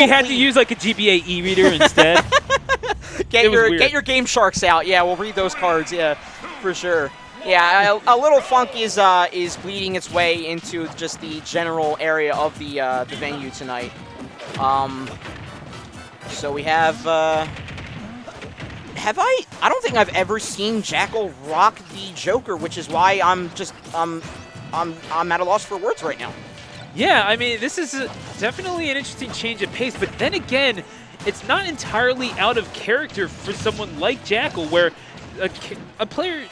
We had to use like a GBA e-reader instead. Get your Game Sharks out. Yeah, we'll read those cards. Yeah, for sure. Yeah, a little funk is bleeding its way into just the general area of the venue tonight. So we have I don't think I've ever seen Jakal rock the Joker, which is why I'm at a loss for words right now. Yeah, I mean, this is definitely an interesting change of pace, but then again, it's not entirely out of character for someone like Jakal, where a player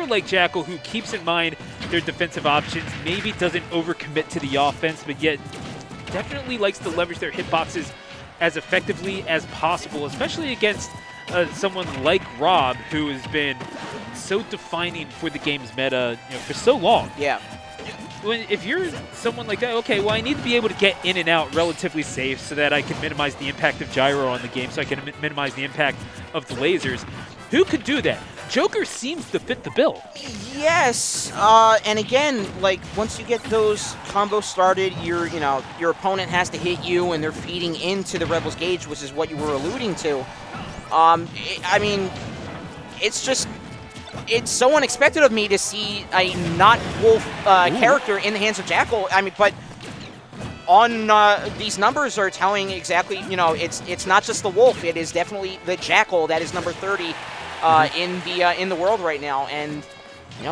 like Jakal who keeps in mind their defensive options, maybe doesn't overcommit to the offense, but yet definitely likes to leverage their hitboxes as effectively as possible, especially against someone like Rob, who has been so defining for the game's meta, for so long. Yeah. If you're someone like that, okay, well, I need to be able to get in and out relatively safe so that I can minimize the impact of gyro on the game, so I can minimize the impact of the lasers. Who could do that? Joker seems to fit the bill. Yes, and again, like once you get those combos started, your opponent has to hit you, and they're feeding into the Rebel's gauge, which is what you were alluding to. I mean, it's so unexpected of me to see a not wolf character in the hands of Jakal. I mean, but on these numbers are telling exactly, it's not just the wolf. It is definitely the Jakal that is number 30 in the world right now, and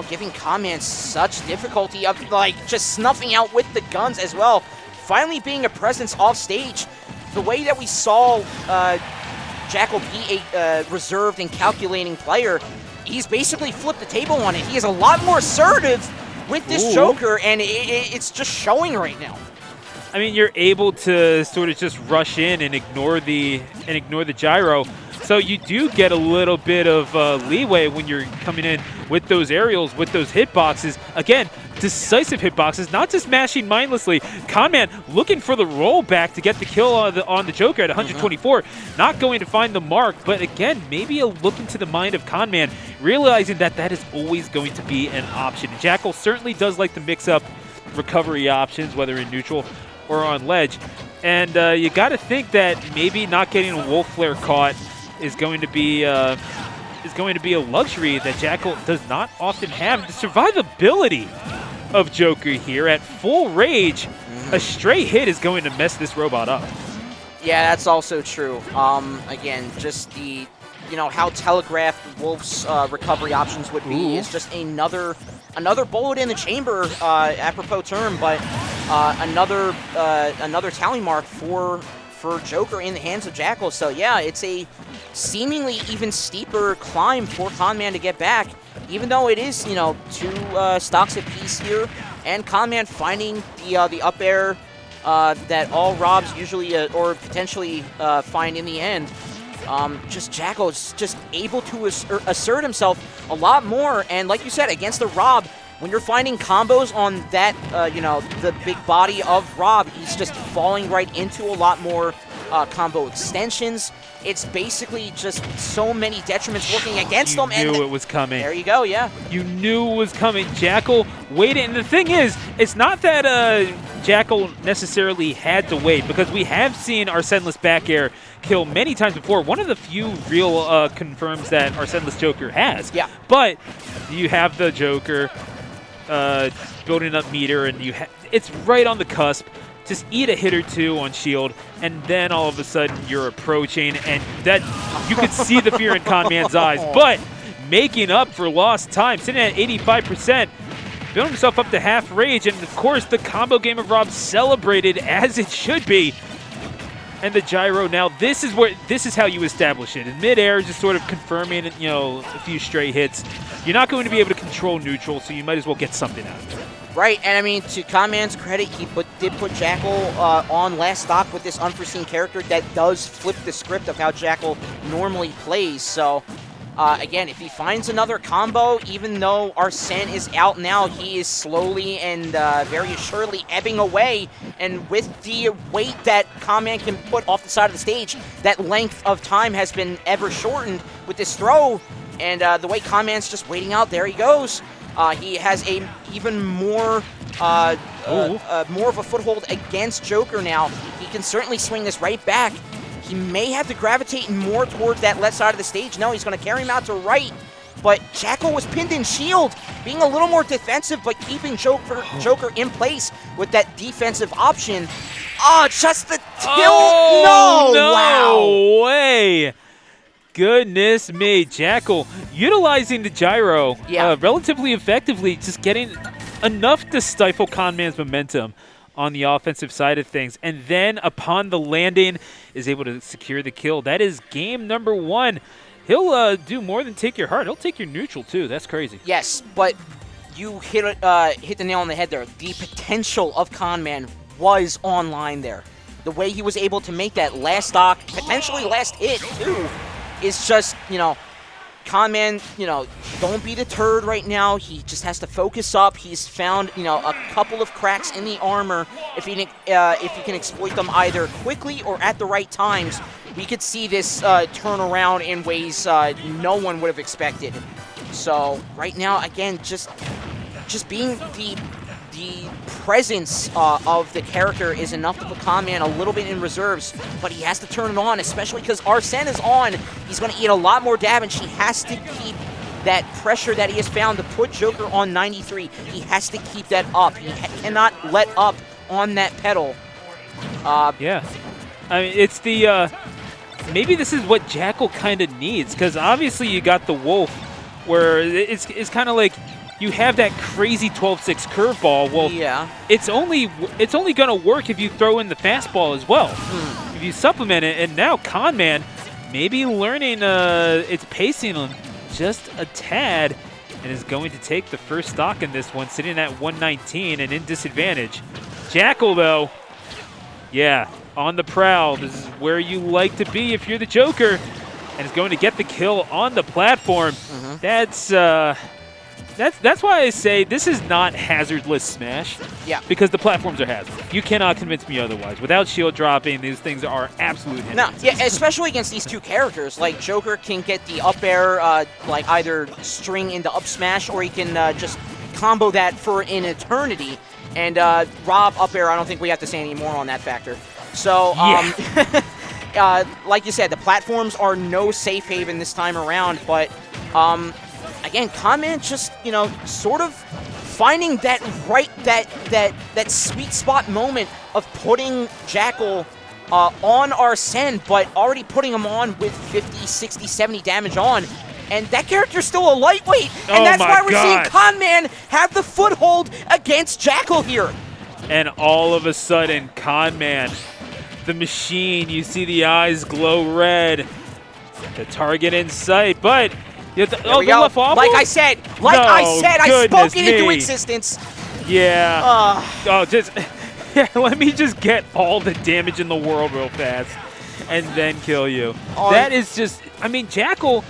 giving Conman such difficulty of like just snuffing out with the guns as well. Finally being a presence off stage, the way that we saw Jakal be a reserved and calculating player, he's basically flipped the table on it. He is a lot more assertive with this Joker, and it's just showing right now. I mean, you're able to sort of just rush in and ignore the gyro. So you do get a little bit of leeway when you're coming in with those aerials, with those hitboxes. Again, decisive hitboxes, not just mashing mindlessly. Conman looking for the rollback to get the kill on the Joker at 124. Not going to find the mark, but again, maybe a look into the mind of Conman, realizing that is always going to be an option. Jakal certainly does like to mix up recovery options, whether in neutral or on ledge. And you got to think that maybe not getting a Wolf Flare caught is going to be a luxury that Jakal does not often have. The survivability of Joker here at full rage, a stray hit is going to mess this robot up. Yeah, that's also true. Again, just the how telegraphed Wolf's recovery options would be is just another bullet in the chamber, apropos term, but another tally mark for Joker in the hands of Jakal. So yeah, it's a seemingly even steeper climb for Conman to get back, even though it is, 2 stocks apiece here, and Conman finding the up air that all Robs usually or potentially find in the end. Just Jakal is just able to assert himself a lot more, and like you said, against the Rob, when you're finding combos on that, the big body of Rob, he's just falling right into a lot more combo extensions. It's basically just so many detriments working against them. You knew it was coming. There you go, yeah. You knew it was coming. Jakal waited, and the thing is, it's not that Jakal necessarily had to wait, because we have seen Arsenal's back air kill many times before. One of the few real confirms that Arsenal's Joker has. Yeah. But you have the Joker building up meter, and it's right on the cusp. Just eat a hit or two on shield, and then all of a sudden you're approaching, and that you could see the fear in Conman's eyes. But making up for lost time, sitting at 85%, building himself up to half rage, and of course the combo game of Rob celebrated as it should be. And the gyro now, this is how you establish it. In midair, just sort of confirming, a few stray hits. You're not going to be able to control neutral, so you might as well get something out of it. Right, and I mean, to Conman's credit, he did put Jakal on last stock with this unforeseen character that does flip the script of how Jakal normally plays. So, again, if he finds another combo, even though Arsene is out now, he is slowly and very assuredly ebbing away. And with the weight that Conman can put off the side of the stage, that length of time has been ever shortened with this throw. And the way Conman's just waiting out, there he goes. He has a even more more of a foothold against Joker now. He can certainly swing this right back. He may have to gravitate more towards that left side of the stage. No, he's going to carry him out to right. But Jakal was pinned in shield, being a little more defensive, but keeping Joker in place with that defensive option. Oh, just the tilt. Oh, no wow. way. Goodness me. Jakal utilizing the gyro relatively effectively, just getting enough to stifle Conman's momentum on the offensive side of things. And then upon the landing, is able to secure the kill. That is game number 1. He'll do more than take your heart. He'll take your neutral, too. That's crazy. Yes, but you hit the nail on the head there. The potential of Conman was online there. The way he was able to make that last stock, potentially last hit, too, is just, Conman, don't be deterred right now. He just has to focus up. He's found, a couple of cracks in the armor. If he can exploit them either quickly or at the right times, we could see this turn around in ways no one would have expected. So right now, again, just being the presence of the character is enough to put Conman a little bit in reserves, but he has to turn it on, especially because Arsene is on. He's going to eat a lot more damage. He has to keep that pressure that he has found to put Joker on 93. He has to keep that up. He cannot let up on that pedal. Yeah. I mean, it's the... maybe this is what Jakal kind of needs, because obviously you got the Wolf, where it's kind of like you have that crazy 12-6 curveball. Well, yeah, it's only going to work if you throw in the fastball as well. If you supplement it, and now Conman maybe learning its pacing just a tad, and is going to take the first stock in this one, sitting at 119 and in disadvantage. Jakal, though, yeah, on the prowl. This is where you like to be if you're the Joker, and is going to get the kill on the platform. That's why I say this is not hazardless Smash. Yeah. Because the platforms are hazardous. You cannot convince me otherwise. Without shield dropping, these things are absolute hindrances. No, yeah, especially against these two characters. Like, Joker can get the up air, like, either string into up smash, or he can just combo that for an eternity. And Rob up air, I don't think we have to say any more on that factor. So, like you said, the platforms are no safe haven this time around, but again, Conman just, sort of finding that that sweet spot moment of putting Jakal on Arsene, but already putting him on with 50, 60, 70 damage on. And that character's still a lightweight, and that's why we're seeing Conman have the foothold against Jakal here. And all of a sudden, Conman, the machine, you see the eyes glow red. The target in sight, but... the left wobble? Like I said, I spoke it into existence. Yeah. Let me just get all the damage in the world real fast and then kill you. That is just, I mean, Jakal,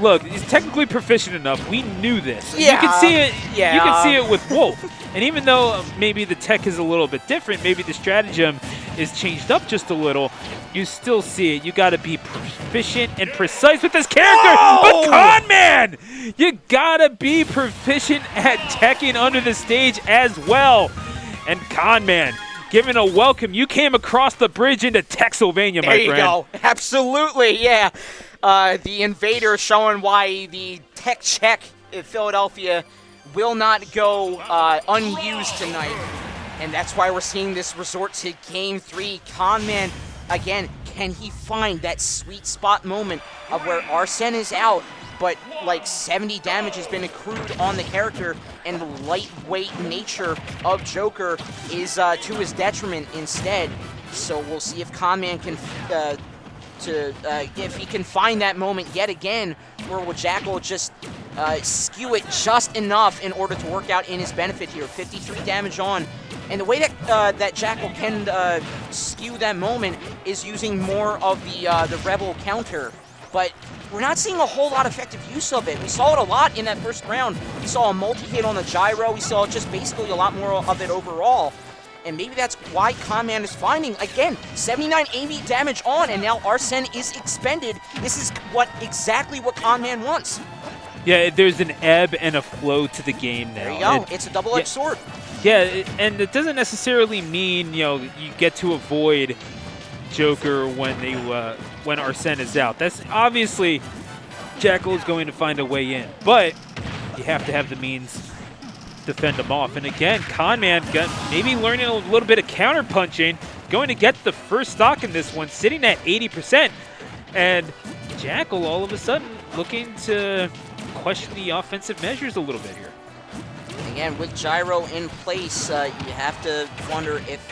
look, he's technically proficient enough. We knew this. Yeah. You can see it. Yeah. You can see it with Wolf. And even though maybe the tech is a little bit different, maybe the stratagem is changed up just a little, you still see it. You got to be proficient and precise with this character. But Conman, you got to be proficient at teching under the stage as well. And Conman, given a welcome, you came across the bridge into Texylvania, my friend. There you go. Absolutely, yeah. The invader showing why the tech check in Philadelphia will not go unused tonight. And that's why we're seeing this resort to Game 3. Conman, again, can he find that sweet spot moment of where Arsene is out, but like 70 damage has been accrued on the character, and the lightweight nature of Joker is to his detriment instead. So we'll see if Conman can if he can find that moment yet again, or will Jakal just skew it just enough in order to work out in his benefit here. 53 damage on. And the way that that Jakal can skew that moment is using more of the Rebel counter. But we're not seeing a whole lot of effective use of it. We saw it a lot in that first round. We saw a multi-hit on the gyro. We saw just basically a lot more of it overall. And maybe that's why Conman is finding, again, 79 AV damage on, and now Arsene is expended. This is exactly what Conman wants. Yeah, there's an ebb and a flow to the game now. There you go. It's a double-edged sword. Yeah, and it doesn't necessarily mean, you get to avoid Joker when Arsene is out. That's obviously Jakal is going to find a way in, but you have to have the means to fend him off. And again, Conman maybe learning a little bit of counter-punching, going to get the first stock in this one, sitting at 80%. And Jakal all of a sudden looking to question the offensive measures a little bit here. Again, with Gyro in place, you have to wonder if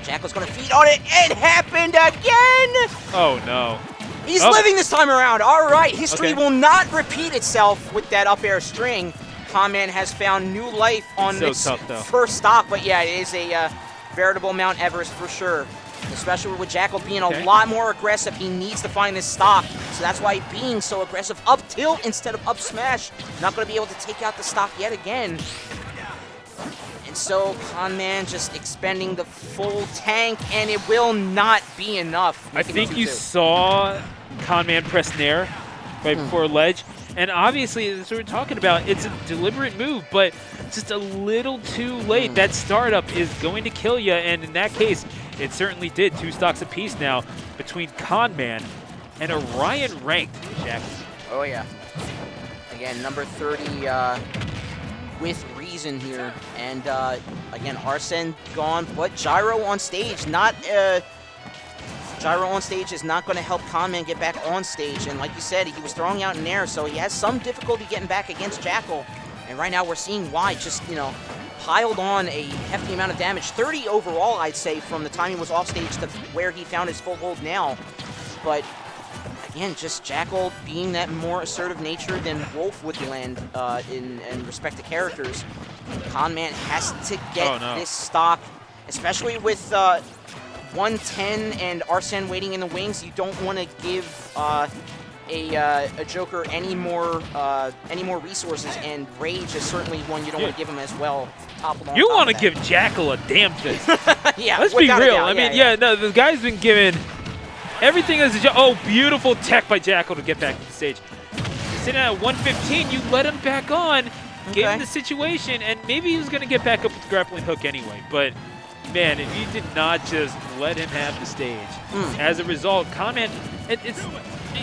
Jakal's going to feed on it. It happened again! Oh, no. He's living this time around. All right, history Okay. will not repeat itself with that up air string. Conman has found new life on this first stock, but yeah, it is a veritable Mount Everest for sure. Especially with Jakal being a lot more aggressive, he needs to find this stock. So that's why being so aggressive, up tilt instead of up smash, not going to be able to take out the stock yet again. And so Conman just expending the full tank, and it will not be enough. I think you saw Conman press Nair right before ledge. And obviously, as we're talking about, it's a deliberate move, but just a little too late. That startup is going to kill you, and in that case, it certainly did. 2 stocks apiece now between Conman and Orion ranked Jakal. Oh, yeah. Again, number 30 with reason here. And again, Arsene gone, but Gyro on stage, Gyro on stage is not going to help Conman get back on stage. And like you said, he was throwing out in air, so he has some difficulty getting back against Jakal. And right now we're seeing why. Just, piled on a hefty amount of damage. 30 overall, I'd say, from the time he was off stage to where he found his full hold now. But again, just Jakal being that more assertive nature than Wolf would land in respect to characters. Conman has to get this stock, especially with 110 and Arsene waiting in the wings. You don't want to give a Joker any more resources, and Rage is certainly one you don't want to give him as well. You want to give Jakal a damn thing. Yeah, let's be real. I mean, no, the guy's been given everything as a beautiful tech by Jakal to get back to the stage. Sitting at 115, you let him back on, gave him the situation, and maybe he was going to get back up with the grappling hook anyway, but man, if you did not just let him have the stage. As a result, Conman,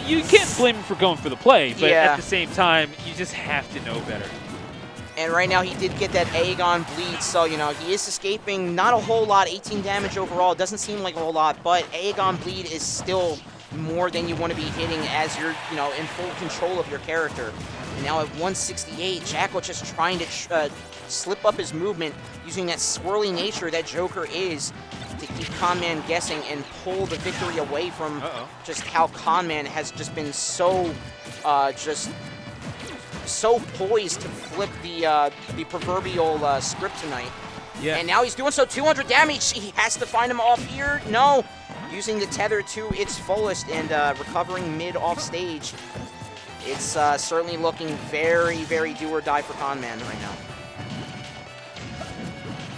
you can't blame him for going for the play, but at the same time, you just have to know better. And right now, he did get that Aegon bleed, so, he is escaping not a whole lot, 18 damage overall. It doesn't seem like a whole lot, but Aegon bleed is still more than you want to be hitting as you're, in full control of your character. And now at 168, Jakal just trying to slip up his movement using that swirly nature that Joker is to keep Conman guessing and pull the victory away from just how Conman has just been so so poised to flip the proverbial script tonight. Yeah. And now he's doing so. 200 damage. He has to find him off here. No. Using the tether to its fullest and recovering mid off stage. It's certainly looking very, very do or die for Conman right now.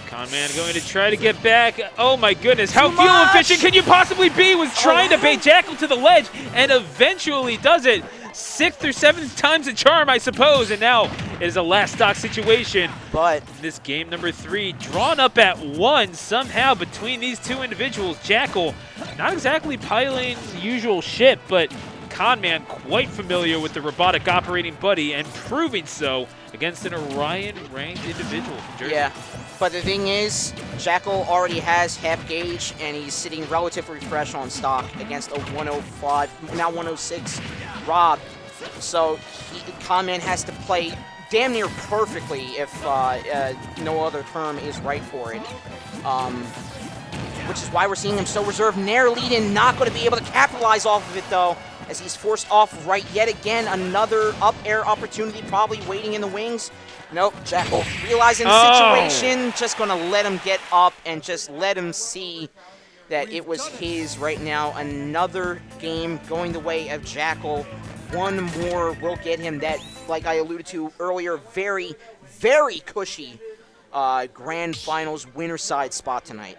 Conman going to try to get back. Oh my goodness, how fuel efficient can you possibly be? Was trying to bait Jakal to the ledge and eventually does it. 6th or 7th time's a charm, I suppose, and now it is a last stock situation. But this game number 3 drawn up at 1 somehow between these two individuals. Jakal not exactly piloting the usual ship, but Conman quite familiar with the robotic operating buddy and proving so against an Orion-ranked individual from Jersey. Yeah, but the thing is, Jakal already has half gauge, and he's sitting relatively fresh on stock against a 105, now 106 Rob. So Conman has to play damn near perfectly if no other term is right for it. Which is why we're seeing him so reserved. Nair lead in, not going to be able to capitalize off of it, though, as he's forced off right yet again. Another up air opportunity probably waiting in the wings. Nope, Jakal realizing the situation, just going to let him get up and just let him see that it was his right now. Another game going the way of Jakal. One more will get him that, like I alluded to earlier, very, very cushy Grand Finals winner side spot tonight.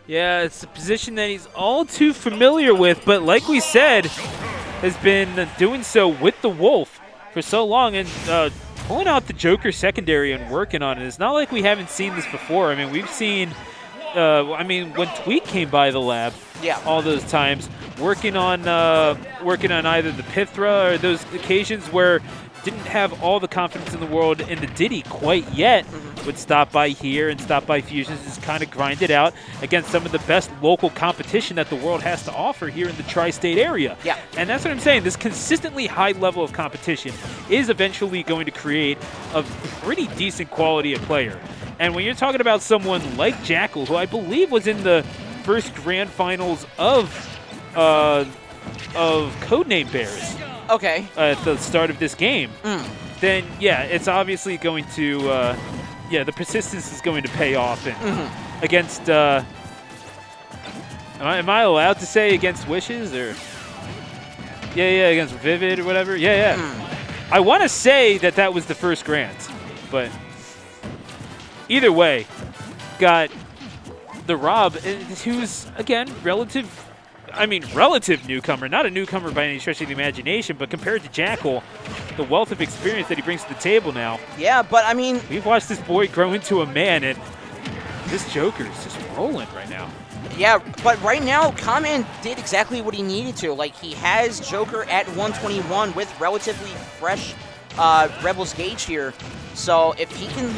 Yeah, it's a position that he's all too familiar with, but like we said, has been doing so with the Wolf for so long. And pulling out the Joker secondary and working on it. It's not like we haven't seen this before. I mean, we've seen, when Tweak came by the lab, all those times, working on either the Pithra or those occasions where didn't have all the confidence in the world in the Diddy quite yet, would stop by here and stop by Fusions, just kind of grind it out against some of the best local competition that the world has to offer here in the tri-state area. Yeah. And that's what I'm saying. This consistently high level of competition is eventually going to create a pretty decent quality of player. And when you're talking about someone like Jakal, who I believe was in the first grand finals of Codename Bairs, okay, at the start of this game, then yeah, it's obviously going to, the persistence is going to pay off. And against, am I allowed to say against Wishes or? Yeah, against Vivid or whatever. Yeah. I want to say that was the first grand, but either way, got the Rob, who's again relative newcomer, not a newcomer by any stretch of the imagination, but compared to Jakal, the wealth of experience that he brings to the table now. Yeah, but I mean, we've watched this boy grow into a man, and this Joker is just rolling right now. Yeah, but right now, Conman did exactly what he needed to. Like, he has Joker at 121 with relatively fresh Rebels gauge here. So if he can,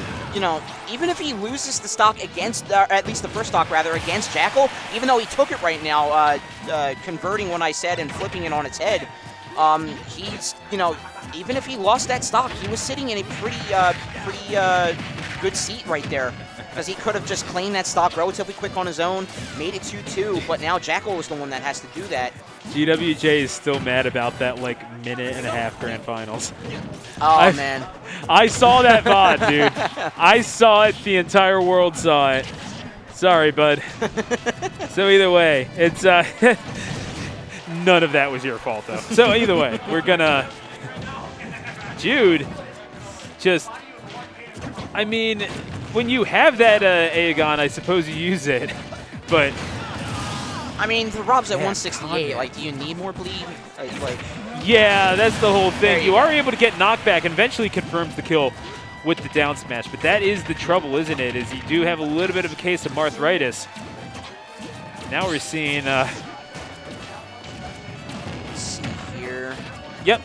even if he loses the stock against, at least the first stock rather, against Jakal, even though he took it right now, converting what I said and flipping it on its head, he's, even if he lost that stock, he was sitting in a pretty good seat right there. Because he could have just claimed that stock relatively quick on his own, made it 2-2, but now Jakal is the one that has to do that. GWJ is still mad about that, minute-and-a-half grand finals. Oh, man. I saw that VOD, dude. I saw it. The entire world saw it. Sorry, bud. So either way, it's none of that was your fault, though. So either way, we're going to... Jude just... when you have that Aegon, I suppose you use it, but... the Rob's at 168. Do you need more bleed? Yeah, that's the whole thing. You are able to get knockback and eventually confirms the kill with the down smash, but that is the trouble, isn't it? Is you do have a little bit of a case of arthritis. Now we're seeing... Let's see here. Yep.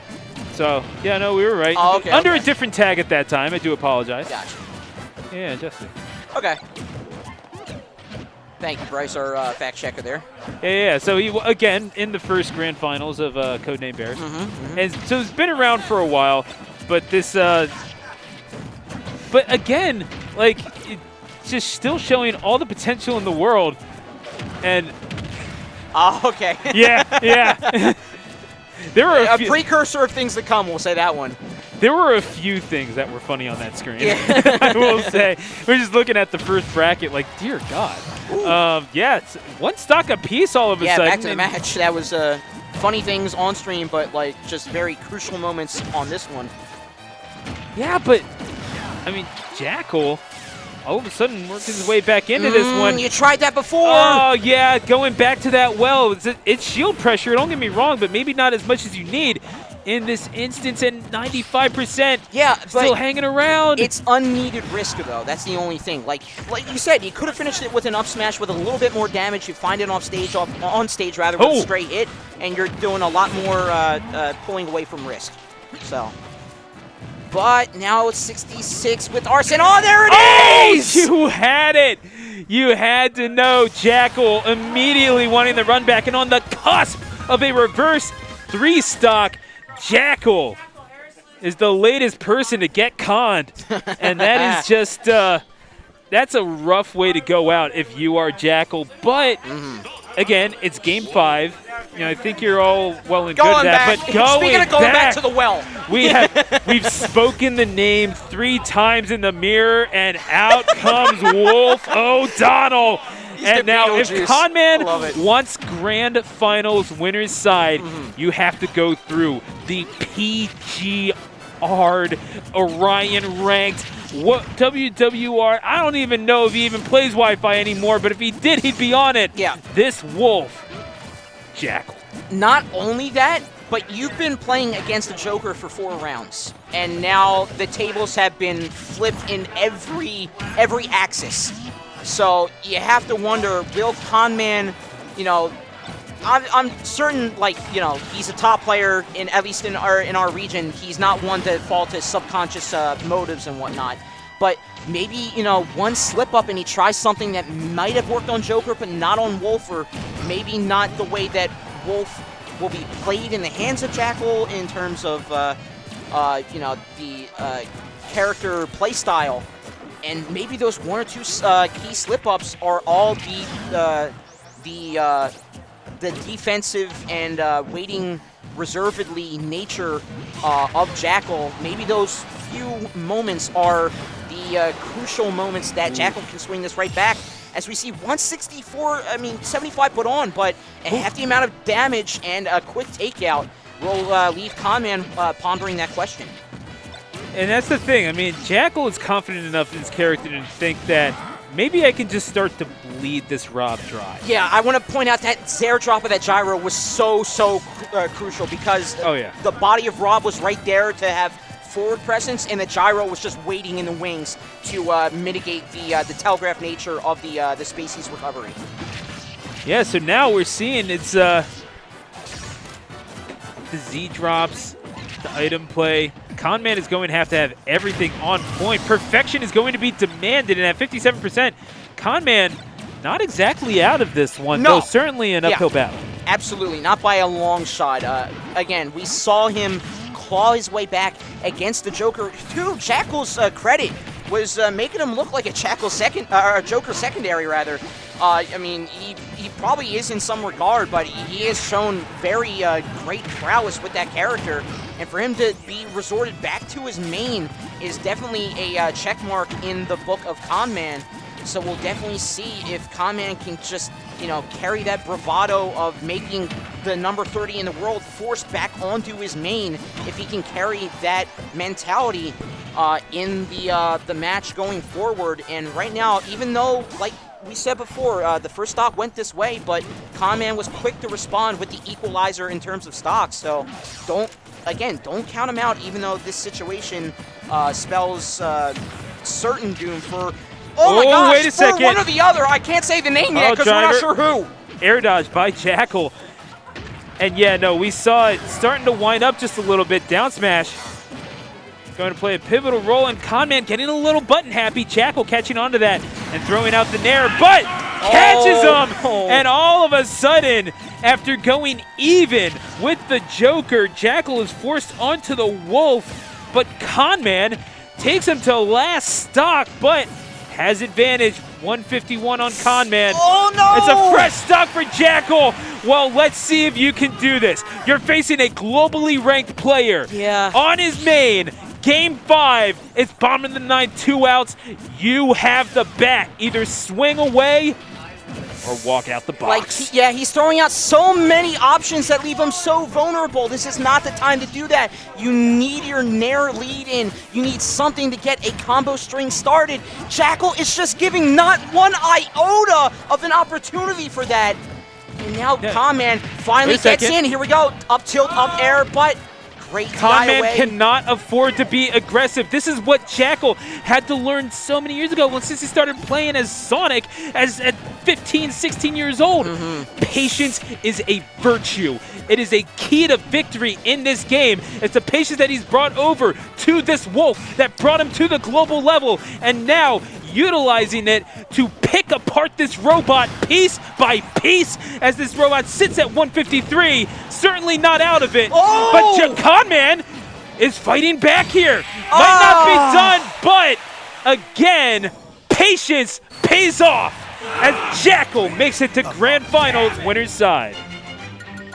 So, yeah, no, we were right. Oh, okay, Under a different tag at that time. I do apologize. Gotcha. Yeah, Jesse. Okay. Thank you, Bryce, our fact checker there. Yeah. So he, again, in the first grand finals of Codename Bairs. And so he's been around for a while, but this, but again, just still showing all the potential in the world. And. Oh, okay. Yeah. There were a precursor of things to come, we'll say that one. There were a few things that were funny on that screen. Yeah. I will say. We're just looking at the first bracket dear God. It's one stock apiece all of a sudden. Yeah, back to the match. That was funny things on stream, but just very crucial moments on this one. Yeah, but, Jakal all of a sudden worked his way back into this one. You tried that before. Oh, yeah, going back to that well. It's shield pressure, don't get me wrong, but maybe not as much as you need in this instance at 95%. Yeah, still hanging around. It's unneeded risk, though. That's the only thing. Like you said, you could have finished it with an up smash with a little bit more damage. You find it on stage with a straight hit, and you're doing a lot more pulling away from risk. So... But now it's 66 with Arson. Oh, there it is! You had it! You had to know. Jakal immediately wanting the run back, and on the cusp of a reverse 3-stock, Jakal is the latest person to get conned. And that is just, that's a rough way to go out if you are Jakal. But, again, it's Game 5. I think you're all well and good at that. But speaking of going back to the well. We've spoken the name 3 times in the mirror, and out comes Wolf O'Donnell. And now, if Conman wants Grand Finals winner's side, you have to go through the PG Orion ranked WWR. I don't even know if he even plays Wi-Fi anymore, but if he did, he'd be on it. Yeah. This Wolf, Jakal. Not only that, but you've been playing against the Joker for 4 rounds, and now the tables have been flipped in every axis. So you have to wonder, will Conman, you know, I'm certain, like, you know, he's a top player at least in our region. He's not one to fall to subconscious motives and whatnot. But maybe, you know, one slip up and he tries something that might have worked on Joker, but not on Wolf, or maybe not the way that Wolf will be played in the hands of Jakal in terms of, you know, the character play style. And maybe those 1 or 2 key slip-ups are all the defensive and waiting reservedly nature of Jakal. Maybe those few moments are the crucial moments that Jakal can swing this right back. As we see 164, 75 put on, but a hefty amount of damage and a quick takeout will leave Conman pondering that question. And that's the thing. I mean, Jakal is confident enough in his character to think that maybe I can just start to bleed this Rob dry. Yeah, I want to point out that Zare drop of that gyro was so crucial, because the body of Rob was right there to have forward presence, and the gyro was just waiting in the wings to mitigate the telegraph nature of the species recovery. Yeah, so now we're seeing it's the Z drops, the item play. Conman is going to have everything on point. Perfection is going to be demanded, and at 57%, Conman not exactly out of this one, though certainly an uphill battle. Absolutely, not by a long shot. Again, we saw him claw his way back against the Joker. To Jakal's credit, was making him look like a Joker secondary, rather. I mean, he probably is in some regard, but he has shown very great prowess with that character. And for him to be resorted back to his main is definitely a check mark in the book of Conman. So we'll definitely see if Conman can just, you know, carry that bravado of making the number 30 in the world force back onto his main. If he can carry that mentality in the match going forward. And right now, even though, like we said before, the first stock went this way, but Conman was quick to respond with the equalizer in terms of stocks. So don't count him out, even though this situation spells certain doom for... Oh my gosh, wait a second. One or the other. I can't say the name yet because we're not sure who. Air dodge by Jakal. And yeah, no, we saw it starting to wind up just a little bit. Down smash. Going to play a pivotal role, and Conman getting a little button happy. Jakal catching onto that and throwing out the nair, but catches him. And all of a sudden, after going even with the Joker, Jakal is forced onto the Wolf, but Conman takes him to last stock, but has advantage. 151 on Conman. Oh no! It's a fresh stock for Jakal. Well, let's see if you can do this. You're facing a globally ranked player on his main. Game 5, it's bottom of the 9, 2 outs. You have the bat. Either swing away or walk out the box. He's throwing out so many options that leave him so vulnerable. This is not the time to do that. You need your nair lead in. You need something to get a combo string started. Jakal is just giving not one iota of an opportunity for that. And now Conman finally gets in. Here we go. Up tilt, up air, but great Conman cannot afford to be aggressive. This is what Jakal had to learn so many years ago since he started playing as Sonic at 15, 16 years old. Patience is a virtue. It is a key to victory in this game. It's the patience that he's brought over to this Wolf that brought him to the global level, and now utilizing it to pick apart this robot piece by piece as this robot sits at 153, certainly not out of it. But Conman is fighting back here. Might not be done, but again, patience pays off as Jakal makes it to Grand Finals winner's side.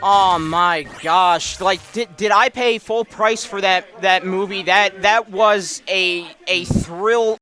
Oh my gosh! Like, did I pay full price for that movie? That was a thrill